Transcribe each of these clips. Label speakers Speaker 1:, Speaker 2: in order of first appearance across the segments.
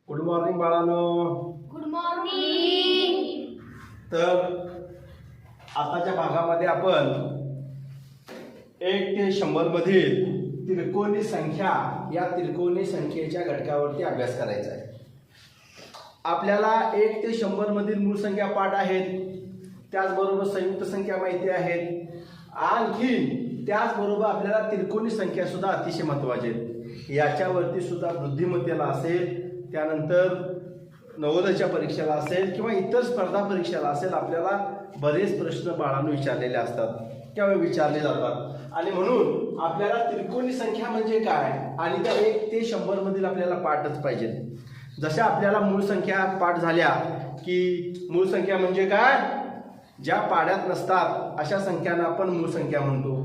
Speaker 1: Good morning बाळांनो.
Speaker 2: Good morning.
Speaker 1: तर आताच्या भागामध्ये आपण 1 ते 100 मधील त्रिकोणी संख्या या त्रिकोणी संख्येच्या घटकावरती अभ्यास करायचा आहे. आपल्याला 1 ते 100 मधील मूळ संख्या पाठ आहेत, त्याचबरोबर संयुक्त संख्या माहिती आहेत, आणखी त्याचबरोबर आपल्याला त्रिकोणी संख्या सुद्धा अतिशय महत्त्वाची आहेत. याच्यावरती सुद्धा बुद्धिमत्तेला असेल, त्यानंतर नवोदयच्या परीक्षेला असेल किंवा इतर स्पर्धा परीक्षेला असेल, आपल्याला बरेच प्रश्न बाळांनो विचारलेले असतात किंवा विचारले जातात. आणि म्हणून आपल्याला त्रिकोणी संख्या म्हणजे काय आणि त्या 1 ते 100 मधील आपल्याला पाठच पाहिजे. जशा आपल्याला मूळ संख्या पाठ झाल्या की मूळ संख्या म्हणजे काय, ज्या पाड्यात नसतात अशा संख्यांना आपण मूळ संख्या म्हणतो.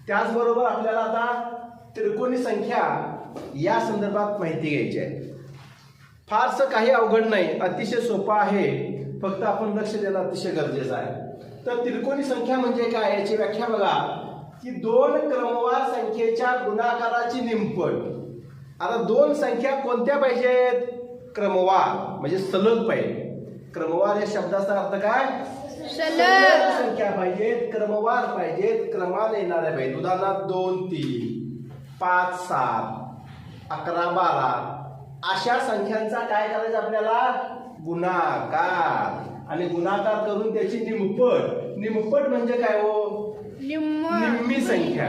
Speaker 1: त्याचबरोबर आपल्याला आता त्रिकोणी संख्या या संदर्भात माहिती घ्यायची आहे. फारसं काही अवघड नाही, अतिशय सोपं आहे, फक्त आपण लक्ष देणं अतिशय गरजेचं आहे. तर त्रिकोणी संख्या म्हणजे काय याची व्याख्या बघा की 2 क्रमवार संख्येच्या गुणाकाराची निमपट. आता 2 संख्या कोणत्या पाहिजेत, क्रमवार म्हणजे सलग पाहिजे. क्रमवार या शब्दाचा अर्थ काय, सलग संख्या पाहिजेत, क्रमवार पाहिजेत, क्रमाने येणाऱ्या पाहिजेत. उदाहरणार्थ 2 3 5 7 11 12 अशा संख्यांचा काय करायचं आपल्याला, गुणाकार. आणि गुणाकार करून त्याची निमपट. निमपट म्हणजे काय हो, निम्मी संख्या.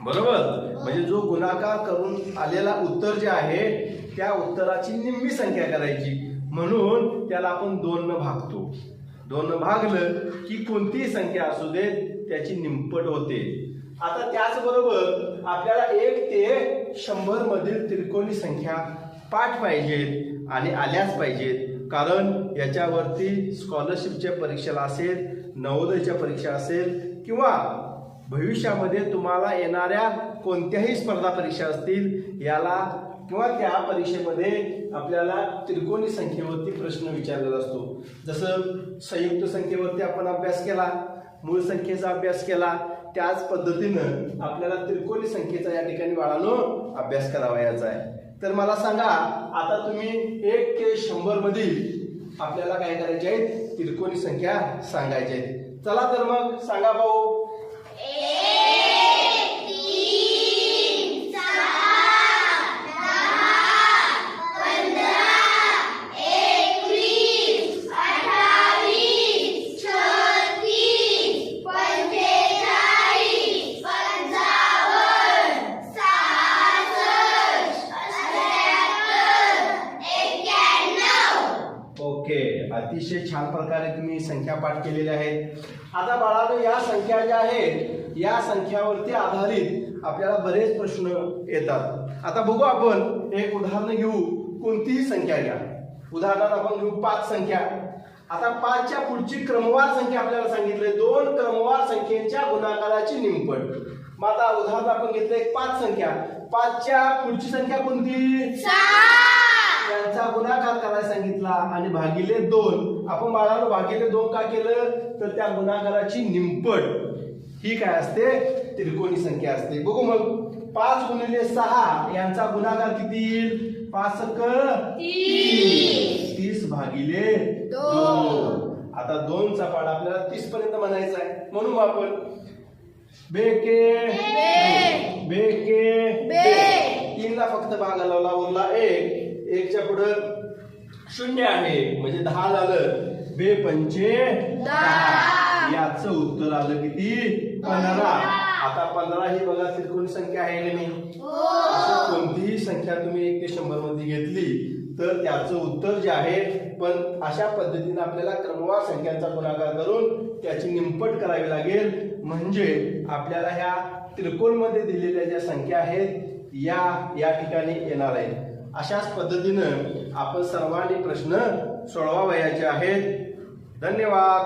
Speaker 1: बरोबर, म्हणजे जो गुणाकार करून आलेला उत्तर जे आहे त्या उत्तराची निम्मी संख्या करायची. म्हणून त्याला आपण 2 न भागतो. 2 न भागलं की कोणतीही संख्या असू दे त्याची निमपट होते. आता त्याचबरोबर आपल्याला 1 ते 100 मधील त्रिकोणी संख्या पाठ पाहिजेत आणि आल्याच पाहिजेत. कारण याच्यावरती स्कॉलरशिपच्या परीक्षेला असेल, नवोदयच्या परीक्षा असेल किंवा भविष्यामध्ये तुम्हाला येणाऱ्या कोणत्याही स्पर्धा परीक्षा असतील याला किंवा त्या परीक्षेमध्ये आपल्याला त्रिकोणी संख्येवरती प्रश्न विचारलेला असतो. जसं संयुक्त संख्येवरती आपण अभ्यास केला, मूळ संख्येचा अभ्यास केला, त्याच पद्धतीनं आपल्याला त्रिकोणी संख्येचा या ठिकाणी बाळांनो अभ्यास करावयाचा आहे. तर मला सांगा, आता तुम्ही 1 ते 100 मधील आपल्याला काय करायचे आहेत, त्रिकोणी संख्या सांगायच्या आहेत. चला तर मग सांगा भाऊ.
Speaker 2: 1 3 6 10 15 21 28 36 45 55 66 91.
Speaker 1: ओके, अतिशय छान प्रकारे तुम्ही संख्या पाठ केलेल्या आहेत. आता बाळांनो, या संख्या ज्या आहेत या संख्यावरती आधारित आपल्याला बरेच प्रश्न येतात. आता बघू, आपण एक उदाहरण घेऊ. कोणतीही संख्या घ्या. उदाहरणार्थ आपण घेऊ 5 संख्या. आता 5च्या पुढची क्रमवार संख्या आपल्याला सांगितले, 2 क्रमवार संख्येच्या गुणाकाराची निमपट. मग आता उदाहरण आपण घेतलं एक 5 संख्या. 5च्या पुढची संख्या कोणती,
Speaker 2: 6.
Speaker 1: त्यांचा गुणाकार करायला सांगितला आणि भागिले 2. आपण बाळाला भागिले 2 का केलं, तर त्या गुणाकाराची निमपट ही काय असते, त्रिकोणी संख्या असते. बघू मग, 5 गुणिले 6 यांचा गुणाकार किती येईल, 5 × 30. 30 भागिले 2. आता 2 चा पाढा आपल्याला 30 पर्यंत म्हणायचा आहे. म्हणून आपण बेके बेके बे 3 ला फक्त भाग लावला, उरला 1. 1 च्या पुढे 0 आहे म्हणजे 10 झालं. बे 5 10. याचं उत्तर आलं किती, 15. आता 15 ही बघा त्रिकोणी संख्या आहे की नाही. कोणतीही संख्या तुम्ही 1 ते 100 मध्ये घेतली तर त्याचं उत्तर जे आहे, पण अशा पद्धतीने आपल्याला क्रमवार संख्यांचा गुणाकार करून त्याची निमपट करावी लागेल. म्हणजे आपल्याला ह्या त्रिकोणमध्ये दिलेल्या ज्या संख्या आहेत या ठिकाणी येणार आहेत. अशाच पद्धतीनं आपण सर्वांनी प्रश्न सोडवावयाचे आहेत. धन्यवाद.